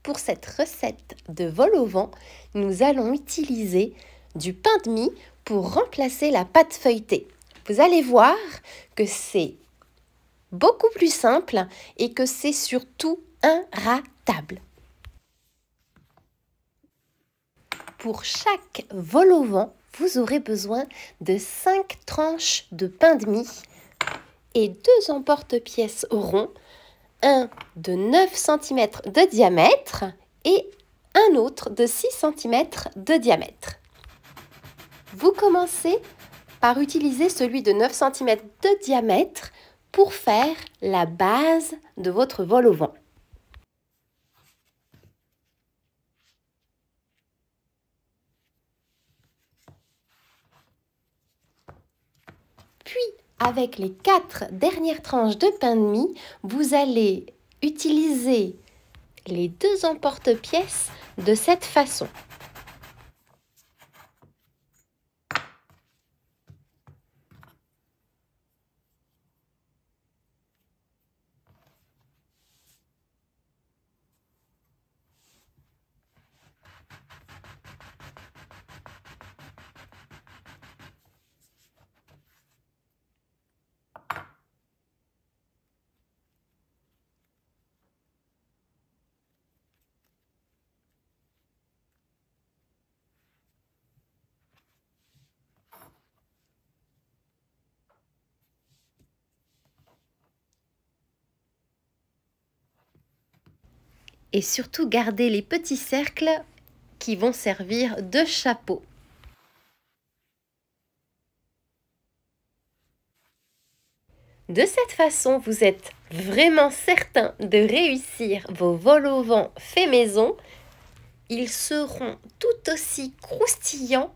Pour cette recette de vol au vent, nous allons utiliser du pain de mie pour remplacer la pâte feuilletée. Vous allez voir que c'est beaucoup plus simple et que c'est surtout inratable. Pour chaque vol au vent, vous aurez besoin de 5 tranches de pain de mie et 2 emporte-pièces ronds, un de 9 cm de diamètre et un autre de 6 cm de diamètre. Vous commencez par utiliser celui de 9 cm de diamètre pour faire la base de votre vol au vent. Puis, avec les 4 dernières tranches de pain de mie, vous allez utiliser les 2 emporte-pièces de cette façon. Et surtout garder les petits cercles qui vont servir de chapeau. De cette façon, vous êtes vraiment certain de réussir vos vols au vent faits maison. Ils seront tout aussi croustillants,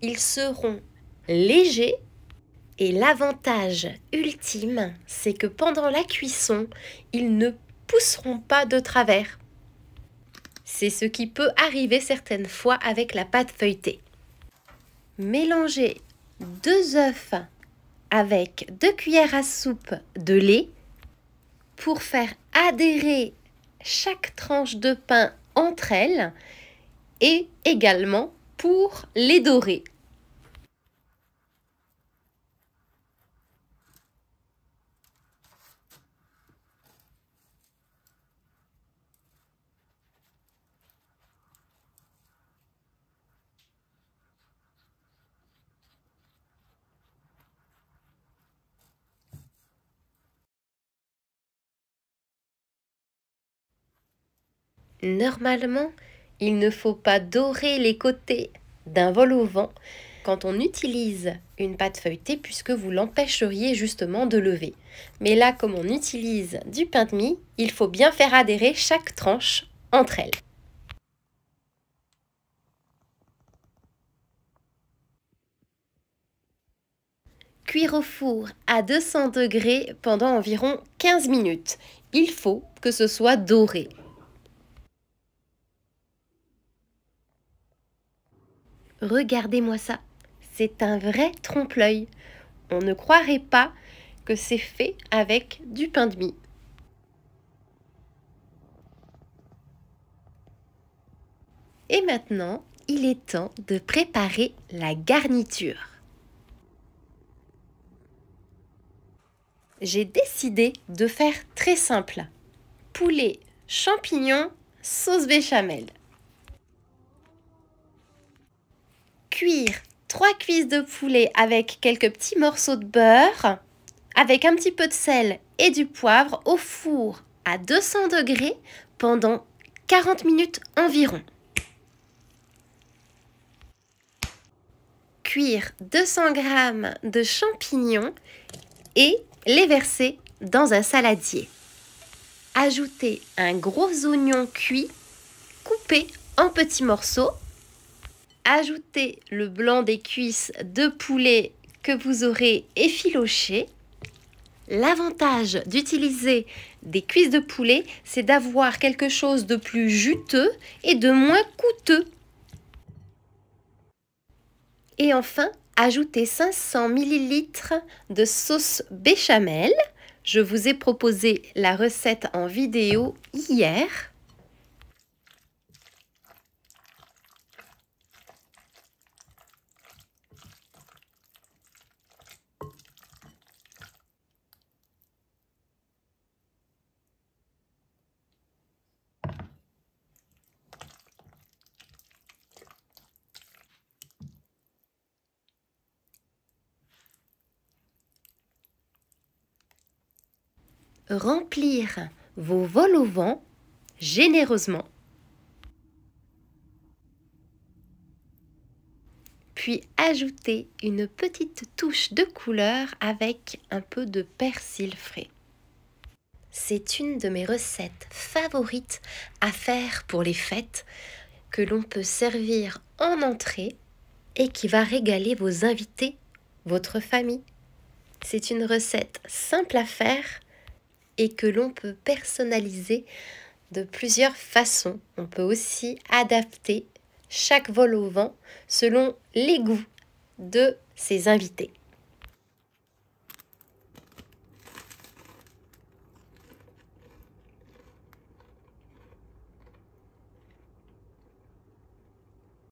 ils seront légers et l'avantage ultime, c'est que pendant la cuisson, ils ne pousseront pas de travers. C'est ce qui peut arriver certaines fois avec la pâte feuilletée. Mélangez 2 œufs avec 2 cuillères à soupe de lait pour faire adhérer chaque tranche de pain entre elles et également pour les dorer. Normalement, il ne faut pas dorer les côtés d'un vol au vent quand on utilise une pâte feuilletée puisque vous l'empêcheriez justement de lever. Mais là, comme on utilise du pain de mie, il faut bien faire adhérer chaque tranche entre elles. Cuire au four à 200 degrés pendant environ 15 minutes. Il faut que ce soit doré. Regardez-moi ça, c'est un vrai trompe-l'œil. On ne croirait pas que c'est fait avec du pain de mie. Et maintenant, il est temps de préparer la garniture. J'ai décidé de faire très simple. Poulet, champignons, sauce béchamel. Cuire 3 cuisses de poulet avec quelques petits morceaux de beurre, avec un petit peu de sel et du poivre au four à 200 degrés pendant 40 minutes environ. Cuire 200 g de champignons et les verser dans un saladier. Ajoutez un gros oignon cuit coupé en petits morceaux. Ajoutez le blanc des cuisses de poulet que vous aurez effiloché. L'avantage d'utiliser des cuisses de poulet, c'est d'avoir quelque chose de plus juteux et de moins coûteux. Et enfin, ajoutez 500 ml de sauce béchamel. Je vous ai proposé la recette en vidéo hier. remplir vos vols au vent généreusement, puis ajouter une petite touche de couleur avec un peu de persil frais. C'est une de mes recettes favorites à faire pour les fêtes, que l'on peut servir en entrée et qui va régaler vos invités, votre famille. C'est une recette simple à faire et que l'on peut personnaliser de plusieurs façons. On peut aussi adapter chaque vol au vent selon les goûts de ses invités.